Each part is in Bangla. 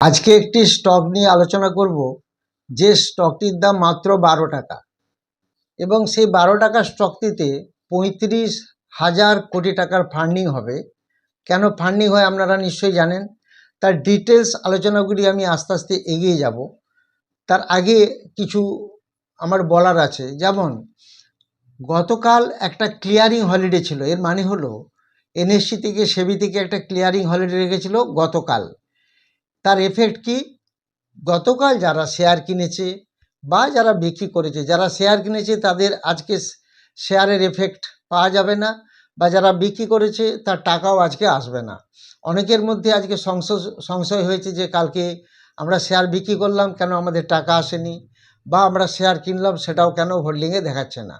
আজকে একটি স্টক নিয়ে আলোচনা করব, যে স্টকটির দাম মাত্র 12 টাকা এবং সেই 12 টাকার স্টকটিতে 35,000 কোটি টাকার ফান্ডিং হবে। কেন ফান্ডিং হয় আপনারা নিশ্চয়ই জানেন। তার ডিটেলস আলোচনাগুলি আমি আস্তে আস্তে এগিয়ে যাব। তার আগে কিছু আমার বলার আছে। যেমন গতকাল একটা ক্লিয়ারিং হলিডে ছিল, এর মানে হলো এনএসসি থেকে সেবি থেকে একটা ক্লিয়ারিং হলিডে রেখেছিল গতকাল। তার এফেক্ট কি? গতকাল যারা শেয়ার কিনেছে বা যারা বিক্রি করেছে, যারা শেয়ার কিনেছে তাদের আজকে শেয়ারের এফেক্ট পাওয়া যাবে না, বা যারা বিক্রি করেছে তার টাকাও আজকে আসবে না। অনেকের মধ্যে আজকে সংশয় হয়েছে যে কালকে আমরা শেয়ার বিক্রি করলাম, কেন আমাদের টাকা আসেনি, বা আমরা শেয়ার কিনলাম সেটাও কেন হোল্ডিংয়ে দেখাচ্ছে না।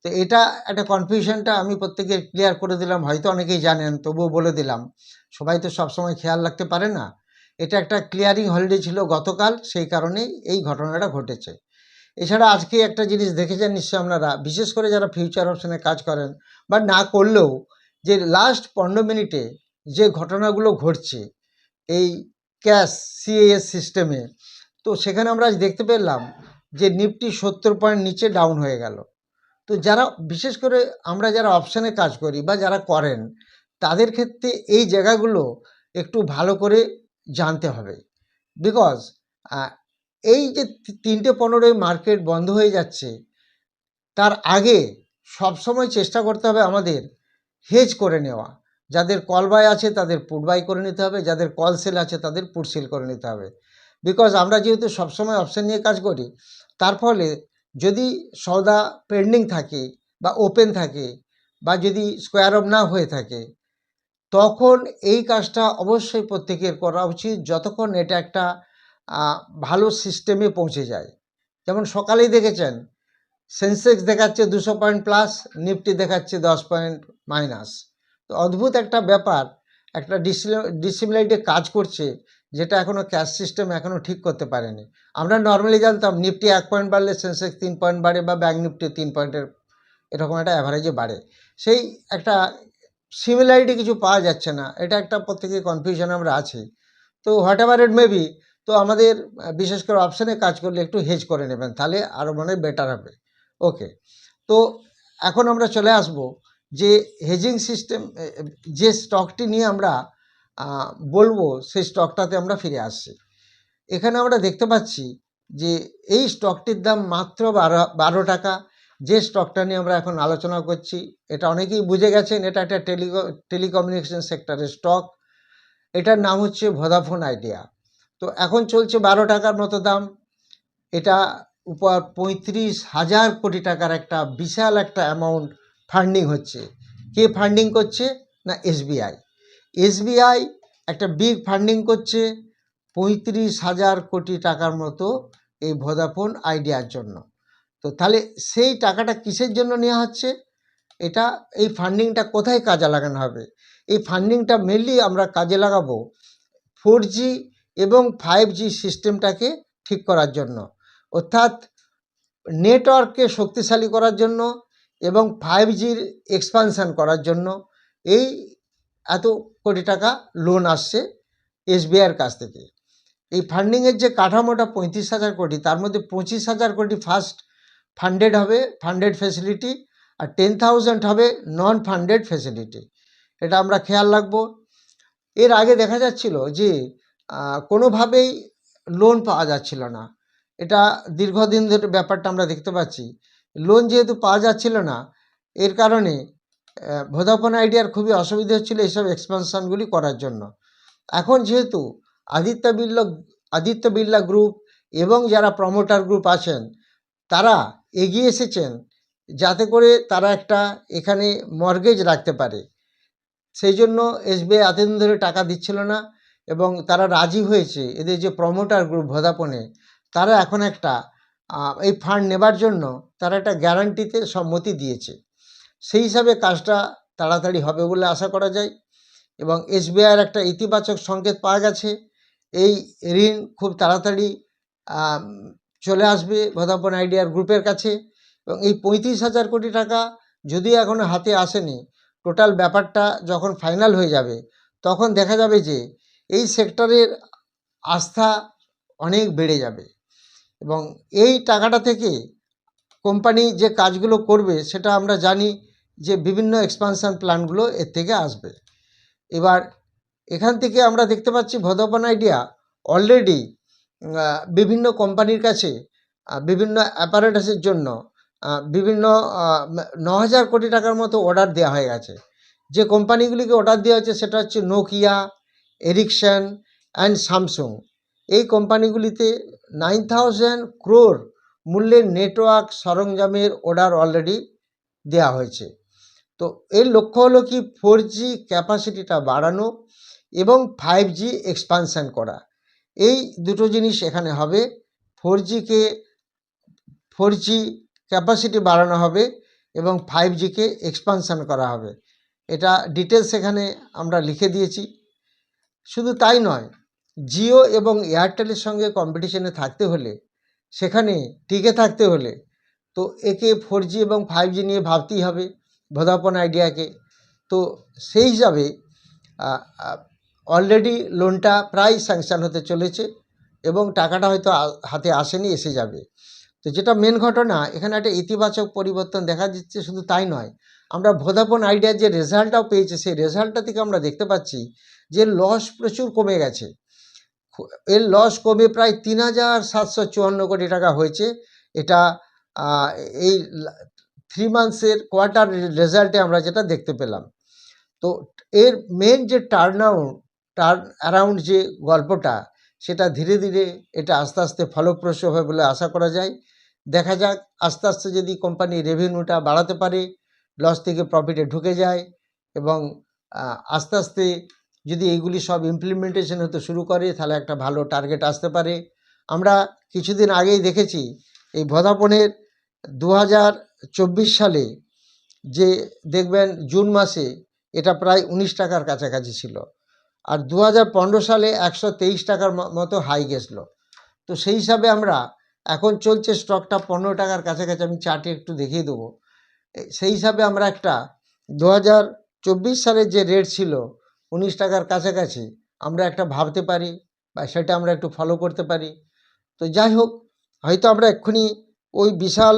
তো এটা একটা কনফিউশনটা আমি প্রত্যেকের ক্লিয়ার করে দিলাম। হয়তো অনেকেই জানেন, তবুও বলে দিলাম, সবাই তো সবসময় খেয়াল রাখতে পারে না। এটা একটা ক্লিয়ারিং হলিডে ছিল গতকাল, সেই কারণেই এই ঘটনাটা ঘটেছে। এছাড়া আজকে একটা জিনিস দেখেছেন নিশ্চয়ই আপনারা, বিশেষ করে যারা ফিউচার অপশনে কাজ করেন বা না করলেও, যে লাস্ট 15 মিনিটে যে ঘটনাগুলো ঘটছে এই ক্যাশ সিএএস সিস্টেমে, তো সেখানে আমরা আজ দেখতে পেলাম যে নিফটি 70 পয়েন্ট নিচে ডাউন হয়ে গেল। তো যারা বিশেষ করে আমরা যারা অপশানে কাজ করি বা যারা করেন, তাদের ক্ষেত্রে এই জায়গাগুলো একটু ভালো করে জানতে হবে। বিকজ এই যে 3টে 15 মার্কেট বন্ধ হয়ে যাচ্ছে, তার আগে সবসময় চেষ্টা করতে হবে আমাদের হেজ করে নেওয়া। যাদের কল বাই আছে তাদের পুট বাই করে নিতে হবে, যাদের কল সেল আছে তাদের পুট সেল করে নিতে হবে। বিকজ আমরা যেহেতু সবসময় অপশান নিয়ে কাজ করি, তার ফলে যদি সওদা পেন্ডিং থাকে বা ওপেন থাকে বা যদি স্কোয়ার অফ না হয়ে থাকে, তখন এই কাজটা অবশ্যই প্রত্যেকের করা উচিত যতক্ষণ এটা একটা ভালো সিস্টেমে পৌঁছে যায়। যেমন সকালেই দেখেছেন সেন্সেক্স দেখাচ্ছে 200 পয়েন্ট প্লাস, নিফটি দেখাচ্ছে 10 পয়েন্ট মাইনাস। তো অদ্ভুত একটা ব্যাপার, একটা ডিসিমিলারিটি কাজ করছে, যেটা এখনও ক্যাশ সিস্টেম এখনও ঠিক করতে পারেনি। আমরা নর্মালি জানতাম নিফটি 1 পয়েন্ট বাড়লে সেন্সেক্স 3 পয়েন্ট বাড়ে, বা ব্যাঙ্ক নিফটি 3 পয়েন্টের এরকম একটা অ্যাভারেজে বাড়ে। সেই একটা সিমিলারিটি কিছু পাওয়া যাচ্ছে না, এটা একটা প্রত্যেকের কনফিউশন আমরা আছি। তো what ever it may be, তো আমাদের বিশেষ করে অপশানে কাজ করলে একটু হেজ করে নেবেন, তাহলে আরও মনে হয় বেটার হবে। ওকে, তো এখন আমরা চলে আসব যে হেজিং সিস্টেম, যে স্টকটি নিয়ে আমরা বলবো সেই স্টকটাতে আমরা ফিরে আসছি। এখানে আমরা দেখতে পাচ্ছি যে এই স্টকটির দাম মাত্র 12 টাকা। যে স্টকটা নিয়ে আমরা এখন আলোচনা করছি, এটা অনেকেই বুঝে গেছেন, এটা একটা টেলিকমিউনিকেশন সেক্টরের স্টক। এটার নাম হচ্ছে ভোদাফোন আইডিয়া। তো এখন চলছে 12 টাকার মতো দাম। এটা উপর 35,000 কোটি টাকার একটা বিশাল একটা অ্যামাউন্ট ফান্ডিং হচ্ছে। কে ফান্ডিং করছে? না, এসবিআই। এসবিআই একটা বিগ ফান্ডিং করছে 35,000 কোটি টাকার মতো এই ভোদাফোন আইডিয়ার জন্য। তো তাহলে সেই টাকাটা কিসের জন্য নেওয়া হচ্ছে? এটা এই ফান্ডিংটা কোথায় কাজে লাগানো হবে? এই ফান্ডিংটা মেনলি আমরা কাজে লাগাবো 4G এবং 5G সিস্টেমটাকে ঠিক করার জন্য, অর্থাৎ নেটওয়ার্ককে শক্তিশালী করার জন্য এবং 5Gর এক্সপানশান করার জন্য এই এত কোটি টাকা লোন আসছে এসবিআইয়ের কাছ থেকে। এই ফান্ডিংয়ের যে কাঠামোটা 35,000 কোটি, তার মধ্যে 25,000 কোটি ফার্স্ট ফান্ডেড হবে, ফান্ডেড ফেসিলিটি, আর 10,000 হবে নন ফান্ডেড ফেসিলিটি। এটা আমরা খেয়াল রাখবো। এর আগে দেখা যাচ্ছিল যে কোনোভাবেই লোন পাওয়া যাচ্ছিল না। এটা দীর্ঘদিন ধরে ব্যাপারটা আমরা দেখতে পাচ্ছি। লোন যেহেতু পাওয়া যাচ্ছিল না, এর কারণে ভোদাফোন আইডিয়ার খুবই অসুবিধা হচ্ছিল এইসব এক্সপানশনগুলি করার জন্য। এখন যেহেতু আদিত্য বিড়লা গ্রুপ এবং যারা প্রমোটার গ্রুপ আছেন, তারা এগিয়ে এসেছেন যাতে করে তারা একটা এখানে মর্গেজ রাখতে পারে। সেই জন্য এসবিআই এতদিন ধরে টাকা দিচ্ছিল না, এবং তারা রাজি হয়েছে। এদের যে প্রমোটার গ্রুপ ভোদাফোনে, তারা এখন একটা এই ফান্ড নেবার জন্য তারা একটা গ্যারান্টিতে সম্মতি দিয়েছে। সেই হিসাবে কাজটা তাড়াতাড়ি হবে বলে আশা করা যায়, এবং এসবিআইয়ের একটা ইতিবাচক সংকেত পাওয়া গেছে। এই ঋণ খুব তাড়াতাড়ি চলে আসবে ভোদাফোন আইডিয়ার গ্রুপের কাছে, এবং এই 35,000 কোটি টাকা যদিও এখনও হাতে আসেনি, টোটাল ব্যাপারটা যখন ফাইনাল হয়ে যাবে তখন দেখা যাবে যে এই সেক্টরের আস্থা অনেক বেড়ে যাবে এবং এই টাকাটা থেকে কোম্পানি যে কাজগুলো করবে সেটা আমরা জানি যে বিভিন্ন এক্সপানশন প্ল্যানগুলো এর থেকে আসবে। এবার এখান থেকে আমরা দেখতে পাচ্ছি ভোদাফোন আইডিয়া অলরেডি বিভিন্ন কোম্পানির কাছে বিভিন্ন অ্যাপারেটাসের জন্য বিভিন্ন 9,000 কোটি টাকার মতো অর্ডার দেওয়া হয়ে গেছে। যে কোম্পানিগুলিকে অর্ডার দেওয়া হচ্ছে সেটা হচ্ছে নোকিয়া, এরিকসন অ্যান্ড স্যামসুং। এই কোম্পানিগুলিতে 9,000 crore মূল্যের নেটওয়ার্ক সরঞ্জামের অর্ডার অলরেডি দেওয়া হয়েছে। তো এর লক্ষ্য হলো কি 4G ক্যাপাসিটিটা বাড়ানো এবং 5G এক্সপানশন করা। এই দুটো জিনিস এখানে হবে। 4G ক্যাপাসিটি বাড়ানো হবে এবং 5Gকে এক্সপানশন করা হবে। এটা ডিটেলস এখানে আমরা লিখে দিয়েছি। শুধু তাই নয়, জিও এবং এয়ারটেলের সঙ্গে কম্পিটিশনে থাকতে হলে, সেখানে টিকে থাকতে হলে তো একে 4G এবং 5G নিয়ে ভাবতেই হবে ভোদাফোন আইডিয়াকে। তো সেই হিসাবে অলরেডি লোনটা প্রায় স্যাংশন হতে চলেছে এবং টাকাটা হয়তো হাতে আসেনি, এসে যাবে। তো যেটা মেন ঘটনা, এখানে একটা ইতিবাচক পরিবর্তন দেখা দিচ্ছে। শুধু তাই নয়, আমরা ভোদাফোন আইডিয়ার যে রেজাল্টটাও পেয়েছে সেই রেজাল্টটা থেকে আমরা দেখতে পাচ্ছি যে লস প্রচুর কমে গেছে। এর লস কমে প্রায় 3,754 কোটি টাকা হয়েছে। এটা এই 3 মান্থসের কোয়ার্টার রেজাল্টে আমরা যেটা দেখতে পেলাম। তো এর মেন যে টার্ন অ্যারাউন্ড যে গল্পটা, সেটা ধীরে ধীরে এটা আস্তে আস্তে ফলপ্রসূ হবে বলে আশা করা যায়। দেখা যাক আস্তে আস্তে যদি কোম্পানি রেভিনিউটা বাড়াতে পারে, লস থেকে প্রফিটে ঢুকে যায় এবং আস্তে আস্তে যদি এইগুলি সব ইমপ্লিমেন্টেশন হতে শুরু করে, তাহলে একটা ভালো টার্গেট আসতে পারে। আমরা কিছুদিন আগেই দেখেছি এই ভোদাফোনের 2024 সালে যে দেখবেন জুন মাসে এটা প্রায় 19 টাকার কাছাকাছি ছিল, আর 2015 সালে 123 টাকার মতো হাই গেছিল। তো সেই হিসাবে আমরা এখন চলছে স্টকটা 15 টাকার কাছাকাছি, আমি চার্টে একটু দেখিয়ে দেবো। সেই হিসাবে আমরা একটা 2024 সালের যে রেট ছিল 19 টাকার কাছাকাছি, আমরা একটা ভাবতে পারি বা সেটা আমরা একটু ফলো করতে পারি। তো যাই হোক, হয়তো আমরা এক্ষুনি ওই বিশাল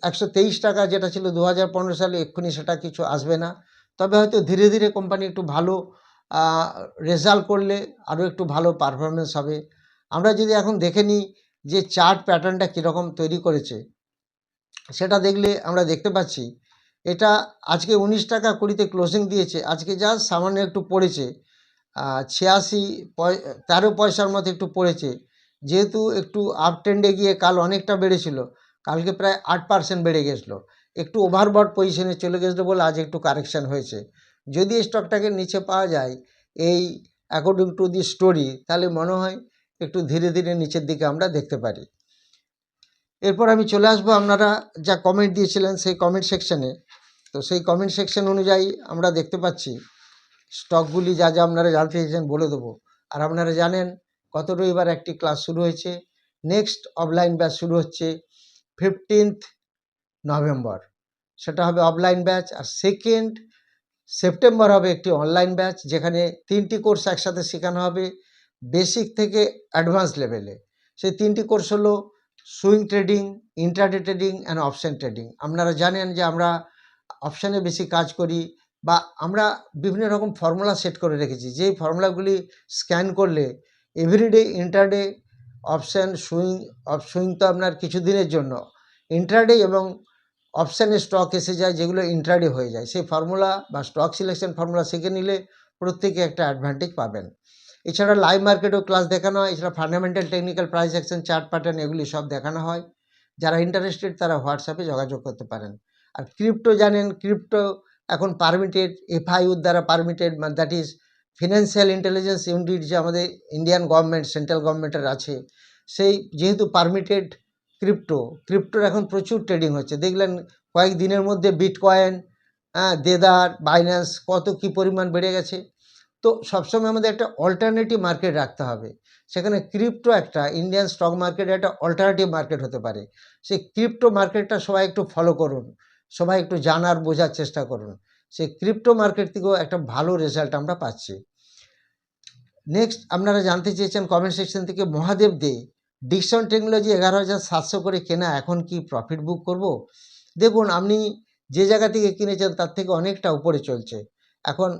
123 টাকা যেটা ছিল 2015 সালে, এক্ষুনি সেটা কিছু আসবে না। তবে হয়তো ধীরে ধীরে কোম্পানি একটু ভালো রেজাল্ট করলে আরও একটু ভালো পারফরমেন্স হবে। আমরা যদি এখন দেখে নিই যে চার্ট প্যাটার্নটা কীরকম তৈরি করেছে, সেটা দেখলে আমরা দেখতে পাচ্ছি এটা আজকে 19 টাকা 20-তে ক্লোজিং দিয়েছে। আজকে জাস্ট সামান্য একটু পড়েছে, 13 পয়সার মতো একটু পড়েছে। যেহেতু একটু আপ ট্রেন্ডে গিয়ে কাল অনেকটা বেড়েছিল, কালকে প্রায় 8% বেড়ে গেছিলো, একটু ওভারবট পজিশনে চলে গেছিলো বলে আজ একটু কারেকশান হয়েছে। যদি স্টকটাকে নিচে পাওয়া যায় এই অ্যাকর্ডিং টু দি স্টোরি, তাহলে মনে হয় একটু ধীরে ধীরে নিচের দিকে আমরা দেখতে পারি। এরপর আমি চলে আসবো আপনারা যা কমেন্ট দিয়েছিলেন সেই কমেন্ট সেকশানে। তো সেই কমেন্ট সেকশন অনুযায়ী আমরা দেখতে পাচ্ছি স্টকগুলি যা যা আপনারা জানতে চেয়েছেন বলে দেবো। আর আপনারা জানেন গত রবিবার একটি ক্লাস শুরু হয়েছে, নেক্সট অফলাইন ব্যাচ শুরু হচ্ছে 15th নভেম্বর, সেটা হবে অফলাইন ব্যাচ। আর 2nd সেপ্টেম্বর হবে একটি অনলাইন ব্যাচ, যেখানে 3টি কোর্স একসাথে শেখানো হবে বেসিক থেকে অ্যাডভান্স লেভেলে। সেই 3টি কোর্স হলো swing trading, intraday trading and option trading. আপনারা জানেন যে আমরা অপশানে বেশি কাজ করি, বা আমরা বিভিন্ন রকম ফর্মুলা সেট করে রেখেছি, যেই ফর্মুলাগুলি স্ক্যান করলে এভরিডে ইন্ট্রাডে অপশান সুইং তো আপনার কিছু দিনের জন্য, ইন্ট্রাডে এবং অপশানে স্টক এসে যায় যেগুলো ইন্ট্রাডে হয়ে যায়। সেই ফর্মুলা বা স্টক সিলেকশন ফর্মুলা শিখে নিলে প্রত্যেকে একটা অ্যাডভান্টেজ পাবেন। এছাড়া লাইভ মার্কেটেও ক্লাস দেখানো হয়, এছাড়া fundamental technical price action chart pattern এগুলি সব দেখানো হয়। যারা ইন্টারেস্টেড তারা হোয়াটসঅ্যাপে যোগাযোগ করতে পারেন। আর ক্রিপ্টো জানেন, ক্রিপ্টো এখন পারমিটেড, এফআইউর দ্বারা পারমিটেড, মানে that is financial intelligence unit, যে আমাদের ইন্ডিয়ান গভর্নমেন্ট সেন্ট্রাল গভর্নমেন্টের আছে, সেই যেহেতু পারমিটেড ক্রিপ্টোর এখন প্রচুর ট্রেডিং হচ্ছে। দেখলেন কয়েক দিনের মধ্যে বিটকয়েন, দেদার, বাইন্যান্স কত কী পরিমাণ বেড়ে গেছে। তো সবসময় আমাদের একটা অল্টারনেটিভ মার্কেট রাখতে হবে, সেখানে ক্রিপ্টো একটা ইন্ডিয়ান স্টক মার্কেটে একটা অল্টারনেটিভ মার্কেট হতে পারে। সেই ক্রিপ্টো মার্কেটটা সবাই একটু ফলো করুন, সবাই একটু জানার বোঝার চেষ্টা করুন। সেই ক্রিপ্টো মার্কেট থেকেও একটা ভালো রেজাল্ট আমরা পাচ্ছি। নেক্সট আপনারা জানতে চেয়েছেন কমেন্ট সেকশন থেকে, মহাদেব দে ডিকসন টেকনোলজি 11,700 করে কেনা, এখন কি প্রফিট বুক করব? দেখুন, আপনি যে জায়গা থেকে কিনেছেন তার থেকে অনেকটা উপরে চলছে এখন,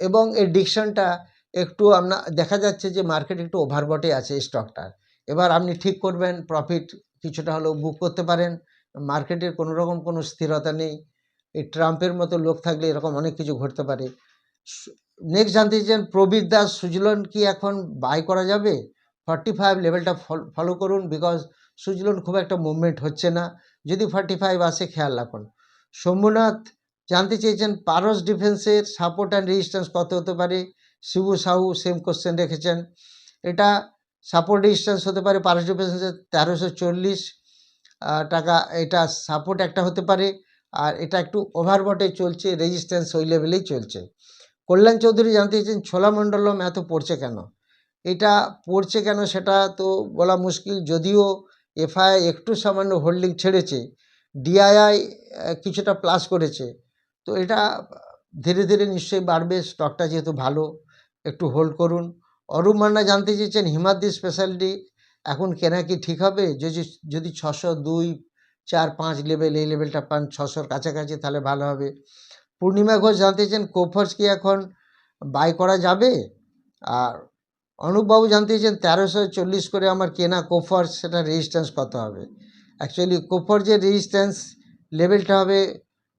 এবং এই ডিকশনটা একটু আপনার দেখা যাচ্ছে যে মার্কেট একটু ওভারবটে আছে এই স্টকটার। এবার আপনি ঠিক করবেন, প্রফিট কিছুটা হলেও বুক করতে পারেন। মার্কেটের কোনো রকম কোনো স্থিরতা নেই, এই ট্রাম্পের মতো লোক থাকলে এরকম অনেক কিছু ঘটতে পারে। নেক্সট জানতে চান প্রবীর দাস সুজলন কি এখন বাই করা যাবে? 45 লেভেলটা ফলো করুন, বিকজ সুজলন খুব একটা মুভমেন্ট হচ্ছে না, যদি 45 আসে খেয়াল রাখুন। শম্ভুনাথ জানতে চেয়েছেন পারস ডিফেন্সের সাপোর্ট অ্যান্ড রেজিস্ট্যান্স কত হতে পারে? শিবু সাহু সেম কোশ্চেন রেখেছেন। এটা সাপোর্ট রেজিস্ট্যান্স হতে পারে পারস ডিফেন্সের 1340 টাকা, এটা সাপোর্ট একটা হতে পারে, আর এটা একটু ওভারবটে চলছে, রেজিস্ট্যান্স ওই লেভেলেই চলছে। কল্যাণ চৌধুরী জানতে চেয়েছেন ছোলামণ্ডলম এত পড়ছে কেন? এটা পড়ছে কেন সেটা তো বলা মুশকিল, যদিও এফআই একটু সামান্য হোল্ডিং ছেড়েছে, ডিআইআই কিছুটা প্লাস করেছে, তো এটা ধীরে ধীরে নিশ্চয়ই বাড়বে, স্টকটা যেহেতু ভালো, একটু হোল্ড করুন। অরূপ মান্না জানতে চেয়েছেন হিমাদ্রি স্পেশালিটি এখন কেনা কি ঠিক হবে? যদি 602, 4, 5 লেভেল, এই লেভেলটা পান 600-র কাছাকাছি, তাহলে ভালো হবে। পূর্ণিমা ঘোষ জানতে চেয়েছেন কোফার্স কি এখন বাই করা যাবে? আর অনুপবাবু জানতে চেয়েছেন 1340 করে আমার কেনা কোফার্স, সেটা রেজিস্ট্যান্স কত হবে? অ্যাকচুয়ালি কোফার্সের রেজিস্ট্যান্স লেভেলটা হবে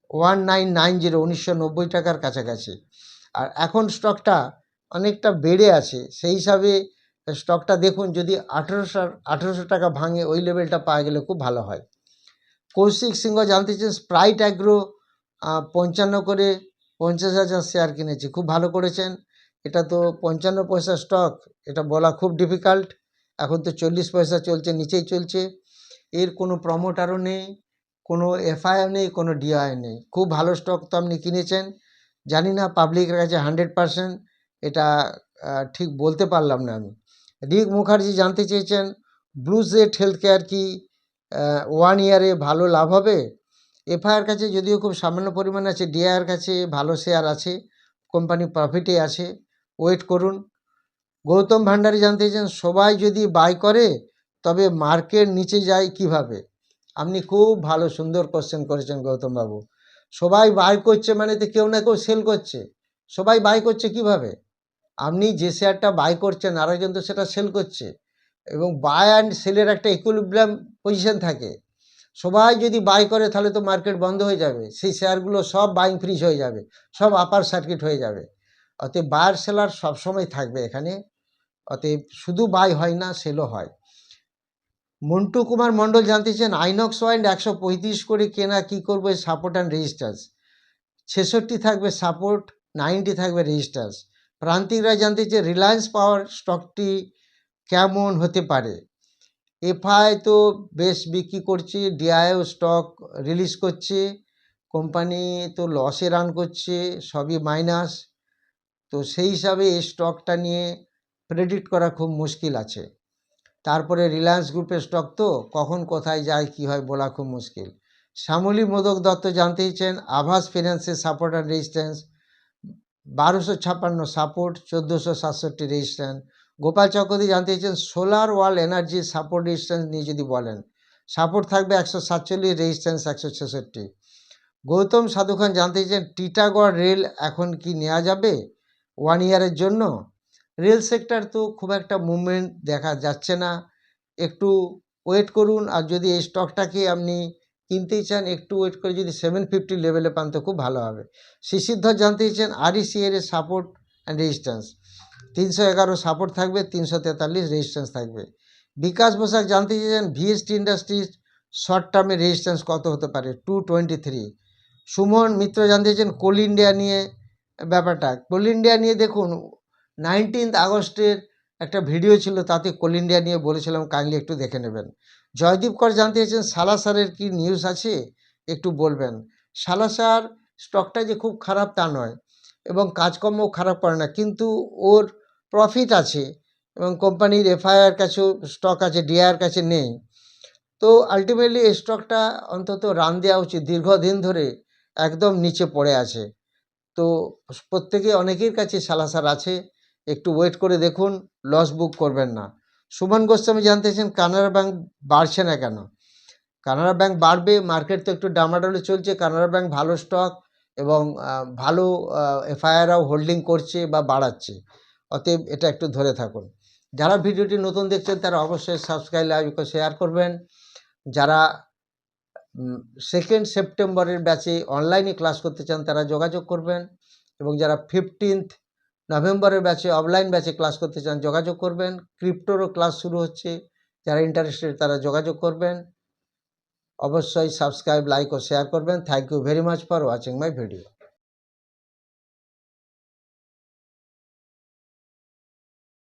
1990, 1990 টাকার কাছাকাছি। আর এখন স্টকটা অনেকটা বেড়ে আছে, সেই হিসাবে স্টকটা দেখুন, যদি 1800 টাকা ভাঙে, ওই লেভেলটা পাওয়া গেলে খুব ভালো হয়। কৌশিক সিংহ জানতে চেয়েছেন স্প্রাইট অ্যাগ্রো 55 করে 50,000 শেয়ার কিনেছি, খুব ভালো করেছেন। এটা তো 55 পয়সা স্টক, এটা বলা খুব ডিফিকাল্ট, এখন তো 40 পয়সা চলছে, নিচেই চলছে, এর কোনো প্রমোটারও নেই, কোনো এফআইও নেই, কোনো ডিআই নেই, খুব ভালো স্টক তো আপনি কিনেছেন। জানি না পাবলিকের কাছে 100% এটা ঠিক বলতে পারলাম না আমি। রিক মুখার্জি জানতে চেয়েছেন ব্লু জেট হেলথ কেয়ার কি 1 ইয়ারে ভালো লাভ হবে? এফআইআর কাছে যদিও খুব সামান্য পরিমাণ আছে, ডিআইআর কাছে ভালো শেয়ার আছে, কোম্পানি প্রফিটে আছে, ওয়েট করুন। গৌতম ভান্ডারী জানতে চেয়েছেন সবাই যদি বাই করে তবে মার্কেট নিচে যায় কিভাবে? আপনি খুব ভালো সুন্দর কোশ্চেন করেছেন গৌতম বাবু। সবাই বাই করছে মানে তো কেউ না কেউ সেল করছে, সবাই বাই করছে কিভাবে? আপনি যে শেয়ারটা বাই করছেন আরেকজন তো সেটা সেল করছে, এবং বাই অ্যান্ড সেলের একটা ইকুইলিব্রিয়াম পজিশন থাকে। সবাই যদি বাই করে তাহলে তো মার্কেট বন্ধ হয়ে যাবে, সেই শেয়ারগুলো সব বাইং ফ্রিজ হয়ে যাবে, সব আপার সার্কিট হয়ে যাবে। অতএব বায়ার সেলার সবসময় থাকবে এখানে, অতএব শুধু বাই হয় না, সেলও হয়। মন্টু কুমার মণ্ডল জানতে চান আইনক্স ওয়াইন্ড 135 করে কেনা, কি করবো সাপোর্ট অ্যান্ড রেজিস্ট্যান্স? 66 থাকবে সাপোর্ট, 90 থাকবে রেজিস্ট্যান্স। প্রান্তিক রায় জানতে চাই রিলায়েন্স পাওয়ার স্টকটি কেমন হতে পারে? এফআই তো বেশ বিক্রি করছে, ডিআইও স্টক রিলিজ করছে, কোম্পানি তো লসে রান করছে, সবই মাইনাস, তো সেই হিসাবে এই স্টকটা নিয়ে প্রেডিক্ট করা খুব মুশকিল আছে। তারপরে রিলায়েন্স গ্রুপের স্টক তো কখন কোথায় যায় কি হয় বলা খুব মুশকিল। শ্যামলী মোদক দত্ত জানতে চাইছেন আভাস ফিন্যান্সের support and resistance 1256 support, 1467 resistance. Gopal Chakraborty জানতে চাইছেন সোলার ওয়ার্ল্ড এনার্জির সাপোর্ট রেজিস্ট্যান্স নিয়ে যদি বলেন, সাপোর্ট থাকবে 147, রেজিস্ট্যান্স 166। গৌতম সাধু খান জানতে চাইছেন টিটাগড় রেল এখন কি নেওয়া যাবে 1 ইয়ারের জন্য? রেল সেক্টর তো খুব একটা মুভমেন্ট দেখা যাচ্ছে না, একটু ওয়েট করুন। আর যদি এই স্টকটাকে আপনি কিনতেই চান, একটু ওয়েট করে যদি 750 লেভেলে পান তো খুব ভালো হবে। শিশির ধর জানতে চাইছেন আরইসিএর সাপোর্ট অ্যান্ড রেজিস্ট্যান্স 311 সাপোর্ট থাকবে, 343 রেজিস্ট্যান্স থাকবে। বিকাশ বসাক জানতে চাইছেন ভিএসটি ইন্ডাস্ট্রিজ শর্ট টার্মে রেজিস্ট্যান্স কত হতে পারে? 223। সুমন মিত্র জানতে চাইছেন কোল ইন্ডিয়া নিয়ে ব্যাপারটা। কোল ইন্ডিয়া নিয়ে দেখুন 19 আগস্টের একটা ভিডিও ছিল, তাতে কোল ইন্ডিয়া নিয়ে বলেছিলাম, কাইন্ডলি একটু দেখে নেবেন। জয়দীপ কর জানতে চাইছেন সালাসারের কি নিউজ আছে একটু বলবেন? সালাসার স্টকটা যে খুব খারাপ তা নয়, এবং কাজকর্মও খারাপ করে না, কিন্তু ওর প্রফিট আছে, এবং কোম্পানির এফআইআর কাছেও স্টক আছে, ডিআইআর কাছে নেই। তো আলটিমেটলি এই স্টকটা অন্তত রান দেওয়া উচিত, দীর্ঘদিন ধরে একদম নিচে পড়ে আছে। তো প্রত্যেকে অনেকের কাছে সালাসার আছে, একটু ওয়েট করে দেখুন, লস বুক করবেন না। সুমন গোস্বামী জানতে চাইছেন কানাড়া ব্যাংক বাড়ছে না কেন? কানাড়া ব্যাংক বাড়বে, মার্কেট তো একটু ডামাডোলে চলছে। কানাড়া ব্যাংক ভালো স্টক এবং ভালো এফআইআরও হোল্ডিং করছে বা বাড়াচ্ছে, অতএব এটা একটু ধরে থাকুন। যারা ভিডিওটি নতুন দেখছেন তারা অবশ্যই সাবস্ক্রাইব, লাইক ও শেয়ার করবেন। যারা 2nd সেপ্টেম্বরের ব্যাচে অনলাইনে ক্লাস করতে চান তারা যোগাযোগ করবেন, এবং যারা 15th নভেম্বরের ব্যাচে অফলাইন ব্যাচে ক্লাস করতে চান যোগাযোগ করবেন। ক্রিপ্টোরও ক্লাস শুরু হচ্ছে, যারা ইন্টারেস্টেড তারা যোগাযোগ করবেন। অবশ্যই সাবস্ক্রাইব, লাইক ও শেয়ার করবেন। Thank you very much for watching my video.